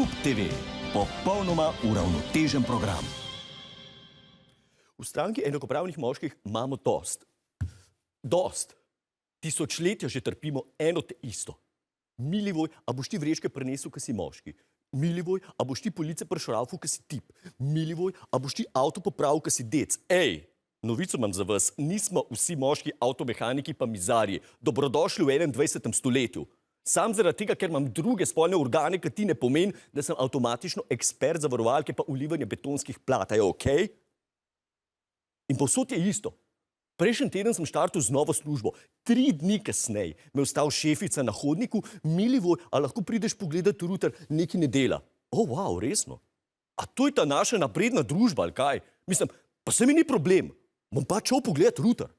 KUP TV, popolnoma uravnotežen program. V stranki enakopravnih moških imamo dost. Dost. Tisočletja že trpimo eno te isto. Milivoj, a boš ti vrečke prinesel, ko si moški? Milivoj, a boš ti police prešrafil, ko si tip? Milivoj, a boš ti avto popravil, ko si dec? Ej, novico imam za vas. Nismo vsi moški avtomehaniki pa mizarji. Dobrodošli v 21. stoletju. Sam zaradi tega, ker imam druge spolne organe, ki ti ne pomeni, da sem avtomatično ekspert za varovalke pa ulivanje betonskih plat. Je okej? In povsod je isto. Prejšnji teden sem štartil z novo službo. 3 dni kasneje me je ustal šefica na hodniku, Milivoj, a lahko prideš pogledat ruter, nekaj ne dela. O, wow, resno? A to je ta naša napredna družba, ali kaj? Mislim, pa se mi ni problem. Bom pač šel pogledat ruter.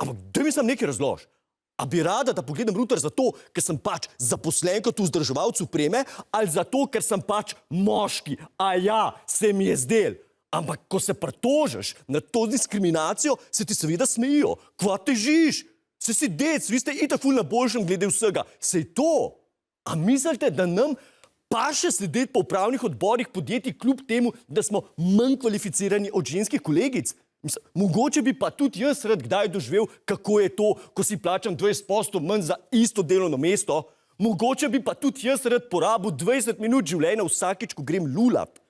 Ampak daj mi sam nekaj razloži. A bi rada, da pogledam ruter zato, ker sem pač zaposlen kot vzdrževalec opreme, ali zato, ker sem pač moški? A ja, se mi je zdel. Ampak, ko se pritožiš na to diskriminacijo, se ti seveda smejijo. Kva težiš? Se si dec, vi ste itak ful na boljšem glede vsega. Sej to. A mislite, da nam paše sedeti po upravnih odborih podjetij kljub temu, da smo manj kvalificirani od ženskih kolegic? Mislim, mogoče bi pa tudi jaz rad kdaj doživel, kako je to, ko si plačam 20% manj za isto delovno mesto. Mogoče bi pa tudi jaz rad porabil 20 minut življenja vsakič, ko grem lulat.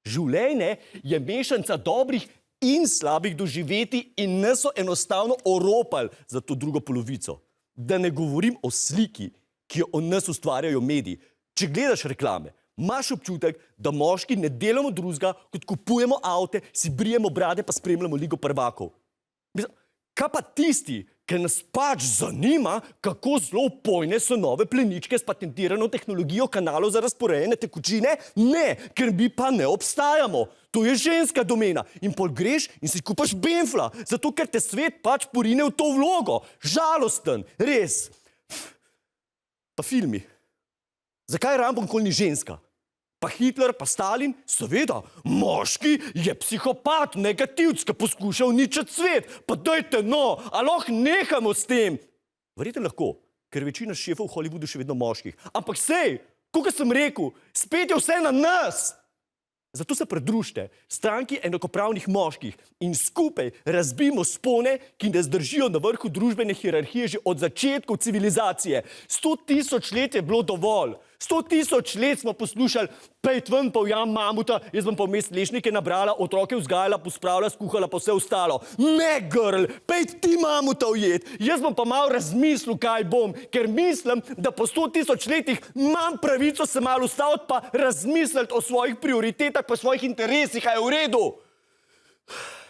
Življenje je mešanca dobrih in slabih doživetij in nas so enostavno oropali za to drugo polovico. Da ne govorim o sliki, ki jo o nas ustvarjajo mediji. Če gledaš reklame, imaš občutek, da moški ne delamo drugega, kot kupujemo avte, si brijemo brade pa spremljamo Ligo prvakov. Kaj pa tisti, ki nas pač zanima, kako zelo pojne so nove pleničke s patentirano tehnologijo kanalov za razporejene tekočine? Ne, ker mi pa ne obstajamo. To je ženska domena. In pol greš in si kupaš benfla, zato ker te svet pač porine v to vlogo. Žalosten, res. Pa filmi. Zakaj Rambo nikoli ni ženska? Pa Hitler, pa Stalin, seveda, moški je psihopat, negativc, ki poskuša uničiti svet. Pa dajte no, a lahko nehamo s tem. Verjetno lahko, ker večina šefov v Hollywoodu še vedno moških. Ampak sej, kakor sem rekel, spet je vse na nas. Zato se pridružite stranki enakopravnih moških in skupaj razbijmo spone, ki nas držijo na vrhu družbene hierarhije že od začetkov civilizacije. 100 000 let je bilo dovolj. 100 000 let smo poslušali, pejt ven, pa ujam mamuta, jaz bom pa vmes lešnike nabrala, otroke vzgajala, pospravila, skuhala, pa vse ostalo. Ne, girl, pejt ti mamuta ujet. Jaz bom pa malo razmislil, kaj bom, ker mislim, da po 100 000 letih imam pravico se malo ustaviti pa razmisliti o svojih prioritetah, pa svojih interesih, a je v redu.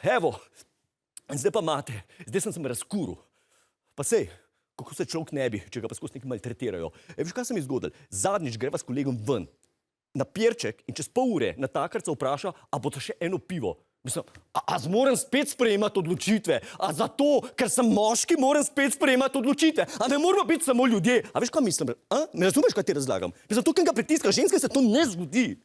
Evo, zdaj pa imate, zdaj sem se razkuril. Pa sej, kako se človek ne bi, če ga pa skozi nekaj maltretirajo. Veš, kaj se mi zgodil? Zadnjič greva s kolegom ven, na Pirček in čez pol ure natakarca vpraša, a bo to še eno pivo. Mislim, a zmorem spet sprejemati odločitve? A zato, ker sem moški, moram spet sprejemati odločitve? A ne moramo biti samo ljudje? A veš, kaj mislim? A? Me razumeš, kaj ti razlagam? Mislim, to, ker ga pritiska ženska, se to ne zgodi.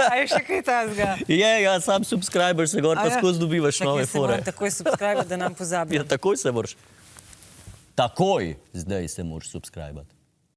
A je še kaj tazga? Je, ja, sam subscriber se gor, pa skozi dobivaš nove fore. Takoj se moram takoj subscribe, da nam pozabi. Ja, takoj se moraš. Takoj zdaj se moraš subscribati.